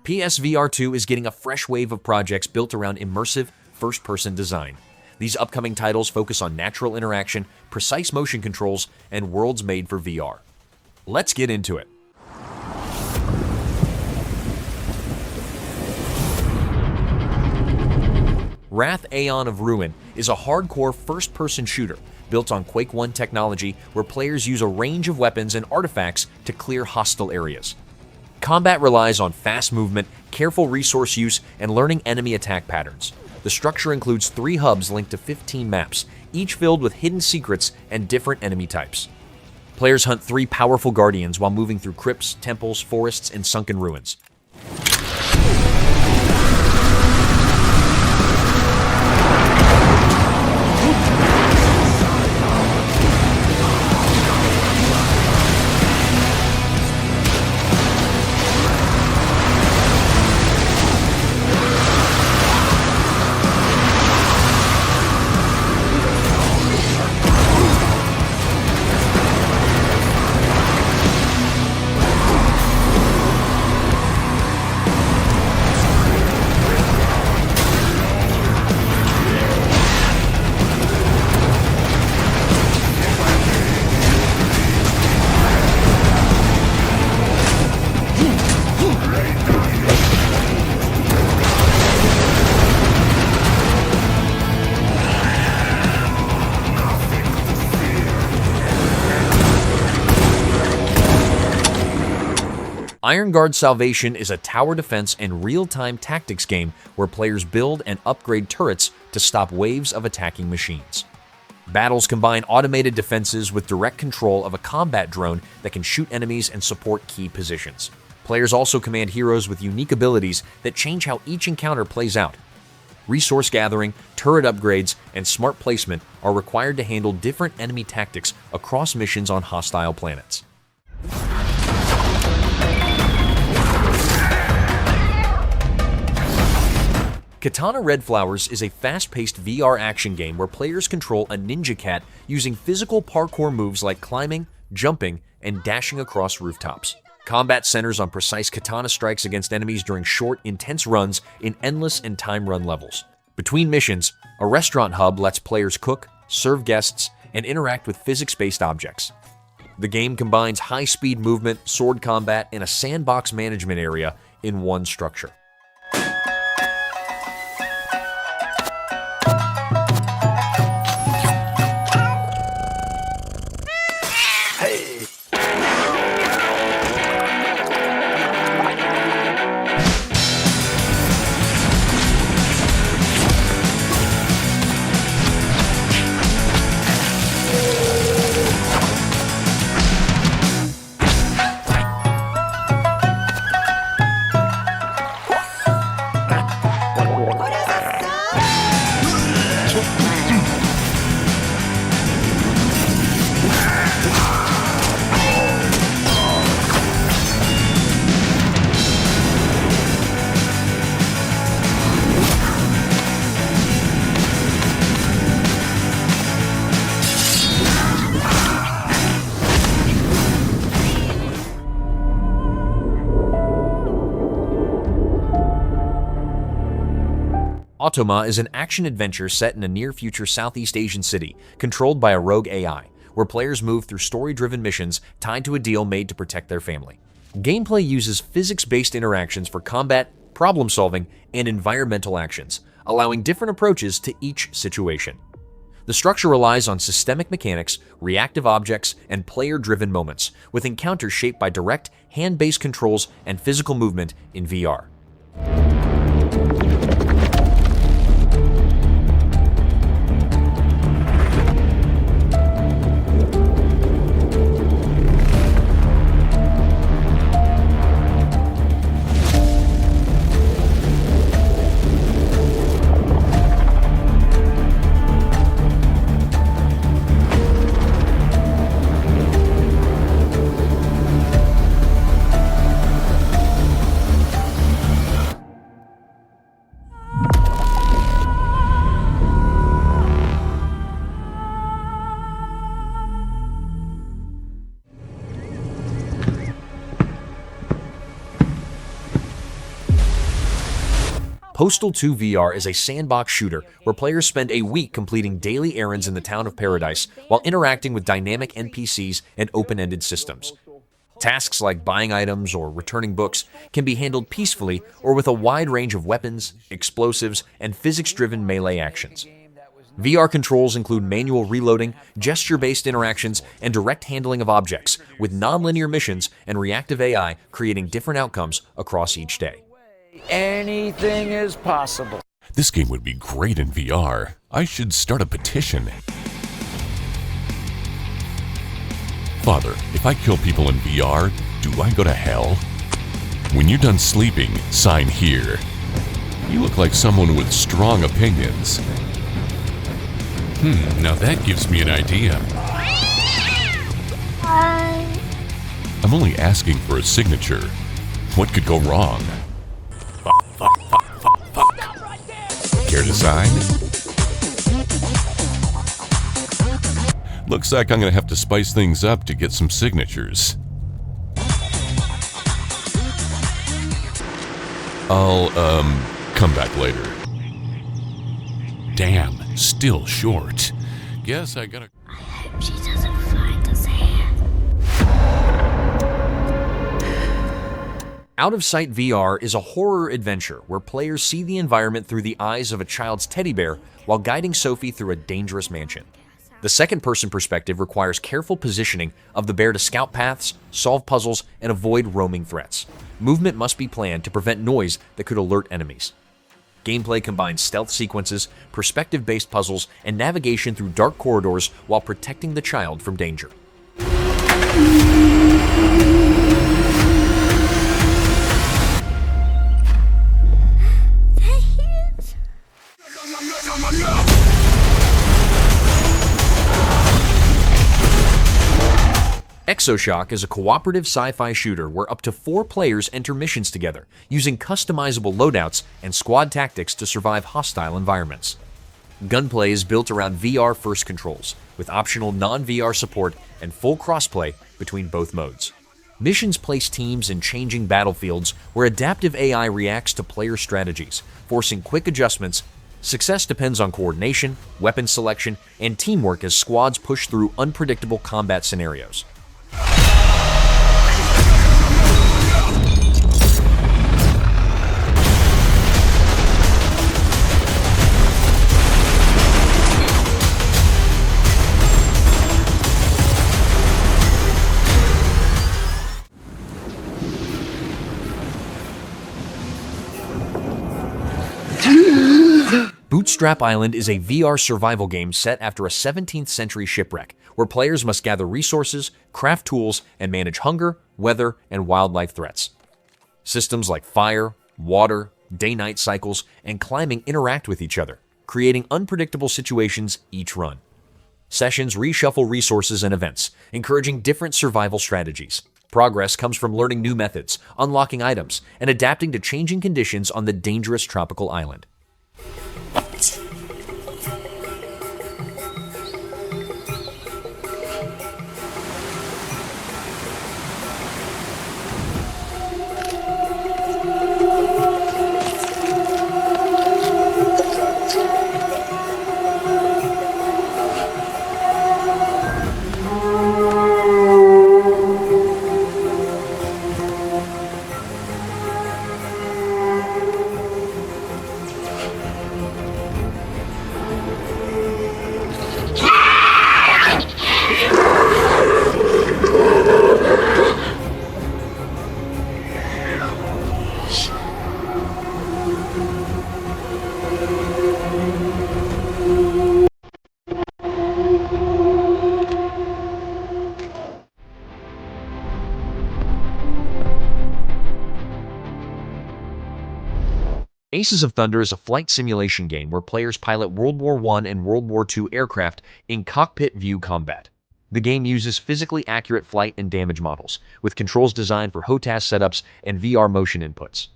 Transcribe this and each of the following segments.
PSVR2 is getting a fresh wave of projects built around immersive, first-person design. These upcoming titles focus on natural interaction, precise motion controls, and worlds made for VR. Let's get into it. Wrath Aeon of Ruin is a hardcore first-person shooter built on Quake 1 technology where players use a range of weapons and artifacts to clear hostile areas. Combat relies on fast movement, careful resource use, and learning enemy attack patterns. The structure includes 3 hubs linked to 15 maps, each filled with hidden secrets and different enemy types. Players hunt 3 powerful guardians while moving through crypts, temples, forests, and sunken ruins. Iron Guard Salvation is a tower defense and real-time tactics game where players build and upgrade turrets to stop waves of attacking machines. Battles combine automated defenses with direct control of a combat drone that can shoot enemies and support key positions. Players also command heroes with unique abilities that change how each encounter plays out. Resource gathering, turret upgrades, and smart placement are required to handle different enemy tactics across missions on hostile planets. Catana Red Flowers is a fast-paced VR action game where players control a ninja cat using physical parkour moves like climbing, jumping, and dashing across rooftops. Combat centers on precise katana strikes against enemies during short, intense runs in endless and time-run levels. Between missions, a restaurant hub lets players cook, serve guests, and interact with physics-based objects. The game combines high-speed movement, sword combat, and a sandbox management area in one structure. Automa is an action-adventure set in a near-future Southeast Asian city, controlled by a rogue AI, where players move through story-driven missions tied to a deal made to protect their family. Gameplay uses physics-based interactions for combat, problem-solving, and environmental actions, allowing different approaches to each situation. The structure relies on systemic mechanics, reactive objects, and player-driven moments, with encounters shaped by direct, hand-based controls and physical movement in VR. Postal 2 VR is a sandbox shooter where players spend a week completing daily errands in the town of Paradise while interacting with dynamic NPCs and open-ended systems. Tasks like buying items or returning books can be handled peacefully or with a wide range of weapons, explosives, and physics-driven melee actions. VR controls include manual reloading, gesture-based interactions, and direct handling of objects, with non-linear missions and reactive AI creating different outcomes across each day. Anything is possible. This game would be great in VR. I should start a petition. Father, if I kill people in VR, do I go to hell? When you're done sleeping, sign here. You look like someone with strong opinions. Now that gives me an idea. I'm only asking for a signature. What could go wrong? Fuck. Care to sign? Looks like I'm gonna have to spice things up to get some signatures. I'll, come back later. Damn, still short. Guess I gotta... I hope she doesn't find us here. Out of Sight VR is a horror adventure where players see the environment through the eyes of a child's teddy bear while guiding Sophie through a dangerous mansion. The second-person perspective requires careful positioning of the bear to scout paths, solve puzzles, and avoid roaming threats. Movement must be planned to prevent noise that could alert enemies. Gameplay combines stealth sequences, perspective-based puzzles, and navigation through dark corridors while protecting the child from danger. Exoshock is a cooperative sci-fi shooter where up to 4 players enter missions together, using customizable loadouts and squad tactics to survive hostile environments. Gunplay is built around VR-first controls, with optional non-VR support and full crossplay between both modes. Missions place teams in changing battlefields where adaptive AI reacts to player strategies, forcing quick adjustments. Success depends on coordination, weapon selection, and teamwork as squads push through unpredictable combat scenarios. Bootstrap Island is a VR survival game set after a 17th century shipwreck, where players must gather resources, craft tools, and manage hunger, weather, and wildlife threats. Systems like fire, water, day-night cycles, and climbing interact with each other, creating unpredictable situations each run. Sessions reshuffle resources and events, encouraging different survival strategies. Progress comes from learning new methods, unlocking items, and adapting to changing conditions on the dangerous tropical island. Aces of Thunder is a flight simulation game where players pilot World War I and World War II aircraft in cockpit view combat. The game uses physically accurate flight and damage models, with controls designed for HOTAS setups and VR motion inputs.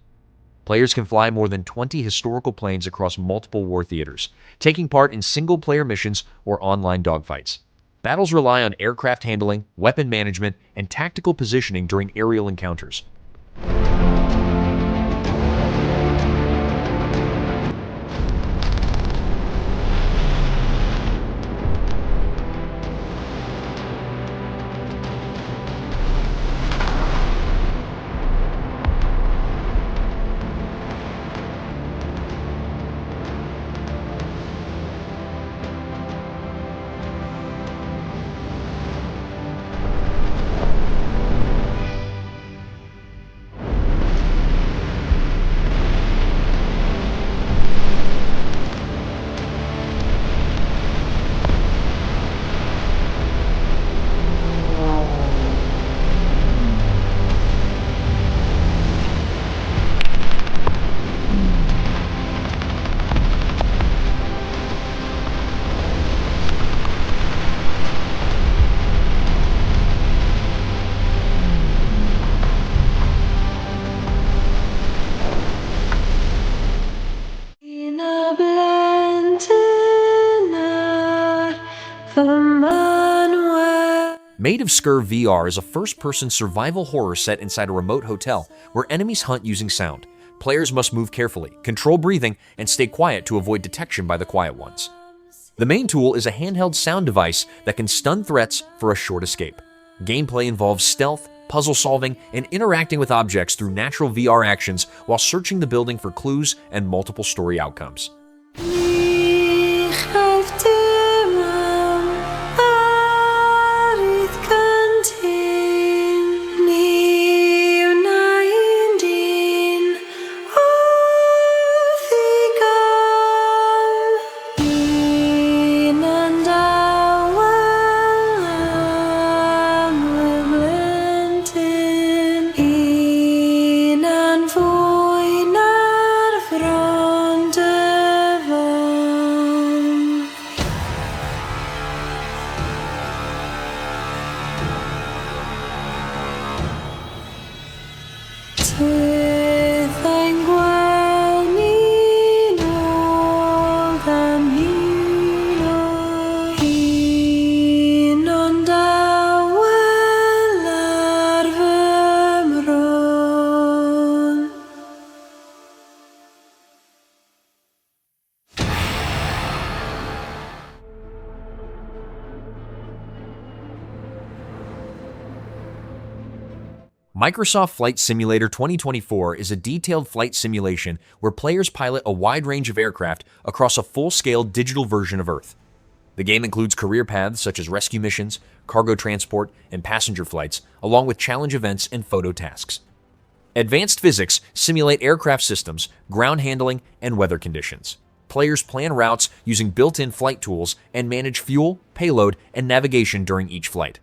Players can fly more than 20 historical planes across multiple war theaters, taking part in single-player missions or online dogfights. Battles rely on aircraft handling, weapon management, and tactical positioning during aerial encounters. Maid of Sker VR is a first-person survival horror set inside a remote hotel where enemies hunt using sound. Players must move carefully, control breathing, and stay quiet to avoid detection by the quiet ones. The main tool is a handheld sound device that can stun threats for a short escape. Gameplay involves stealth, puzzle solving, and interacting with objects through natural VR actions while searching the building for clues and multiple story outcomes. Microsoft Flight Simulator 2024 is a detailed flight simulation where players pilot a wide range of aircraft across a full-scale digital version of Earth. The game includes career paths such as rescue missions, cargo transport, and passenger flights, along with challenge events and photo tasks. Advanced physics simulate aircraft systems, ground handling, and weather conditions. Players plan routes using built-in flight tools and manage fuel, payload, and navigation during each flight.